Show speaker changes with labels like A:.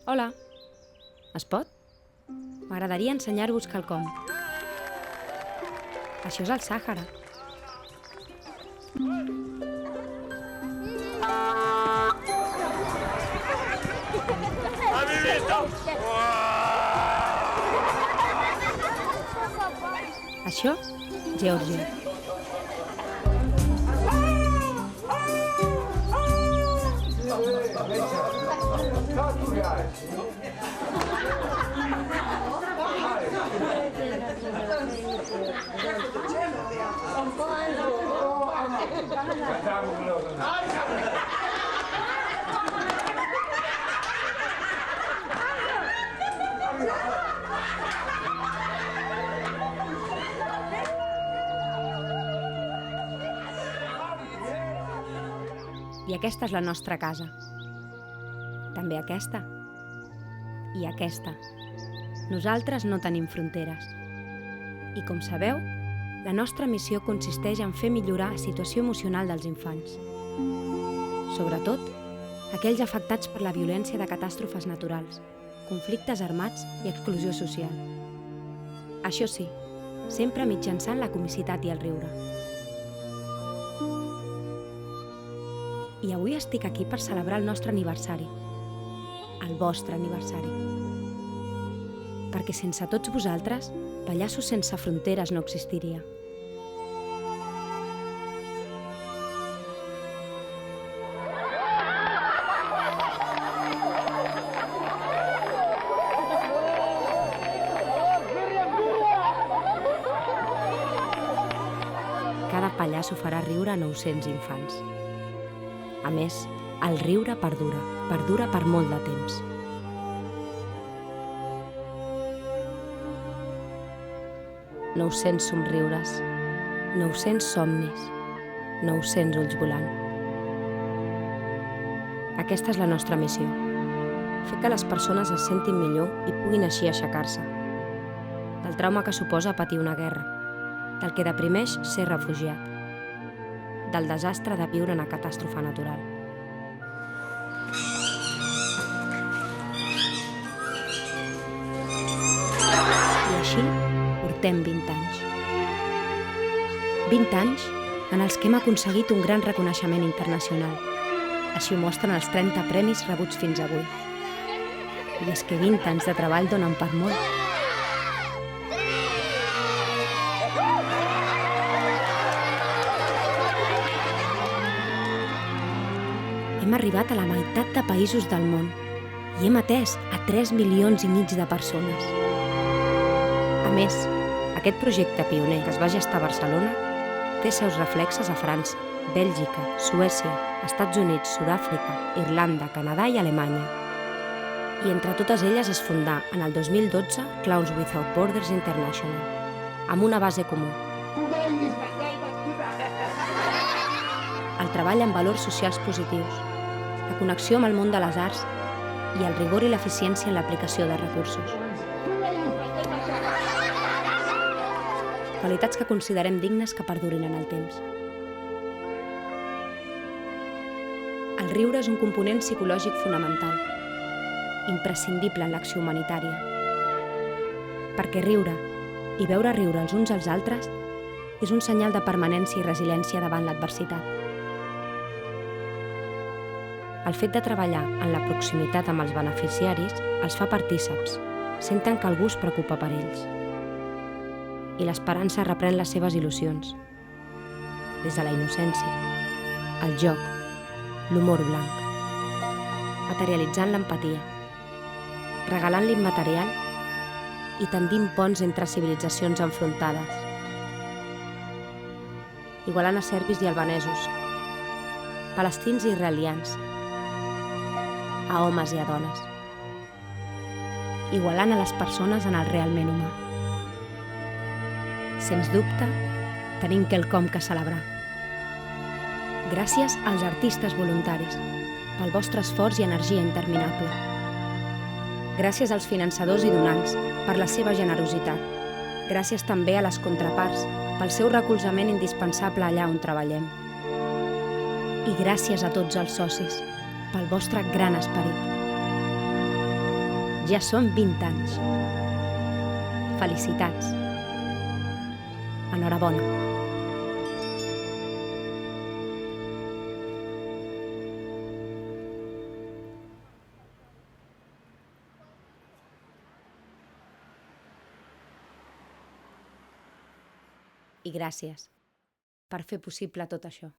A: Hola, es pot? M'agradaria ensenyar-vos quelcom. Això és el Sàhara. Això, Geòrgia. I aquesta és la nostra casa. També aquesta. I aquesta. Nosaltres no tenim fronteres. I com sabeu, la nostra missió consisteix en fer millorar la situació emocional dels infants. Sobretot, aquells afectats per la violència de catàstrofes naturals, conflictes armats i exclusió social. Això sí, sempre mitjançant la comicitat i el riure. I avui estic aquí per celebrar el nostre aniversari, el vostre aniversari. Perquè sense tots vosaltres, Pallassos sense fronteres no existiria. Cada pallasso farà riure 900 infants. A més, el riure perdura per molt de temps. «900 somriures, 900 somnis, 900 ulls volant». Aquesta és la nostra missió. Fer que les persones es sentin millor i puguin així aixecar-se. Del trauma que suposa patir una guerra, del que deprimeix ser refugiat, del desastre de viure una catàstrofe natural. I així portem 20 anys. 20 anys en els que hem aconseguit un gran reconeixement internacional. Així ho mostren els 30 premis rebuts fins avui. I és que 20 anys de treball donen per molt. Hem arribat a la meitat de països del món i hem atès a 3,5 milions de persones. A més, aquest projecte pioner que es va gestar a Barcelona té seus reflexes a França, Bèlgica, Suècia, Estats Units, Sud-àfrica, Irlanda, Canadà i Alemanya. I entre totes elles es fundà en el 2012 Clowns Without Borders International, amb una base comú: el treball amb valors socials positius, la connexió amb el món de les arts i el rigor i l'eficiència en l'aplicació de recursos. Qualitats que considerem dignes que perdurin en el temps. El riure és un component psicològic fonamental, imprescindible en l'acció humanitària. Perquè riure i veure riure els uns als altres és un senyal de permanència i resiliència davant l'adversitat. El fet de treballar en la proximitat amb els beneficiaris els fa partíceps, senten que algú es preocupa per ells. I l'esperança reprèn les seves il·lusions. Des de la innocència, el joc, l'humor blanc, materialitzant l'empatia, regalant l'immaterial i tendint ponts entre civilitzacions enfrontades. Igualant a serbis i albanesos, palestins i israelians, a homes i a dones. Igualant a les persones en el realment humà. Sens dubte, tenim quelcom que celebrar. Gràcies als artistes voluntaris, pel vostre esforç i energia interminable. Gràcies als finançadors i donants, per la seva generositat. Gràcies també a les contraparts, pel seu recolzament indispensable allà on treballem. I gràcies a tots els socis, pel vostre gran esperit. Ja són 20 anys. Felicitats. Enhorabona. I gràcies per fer possible tot això.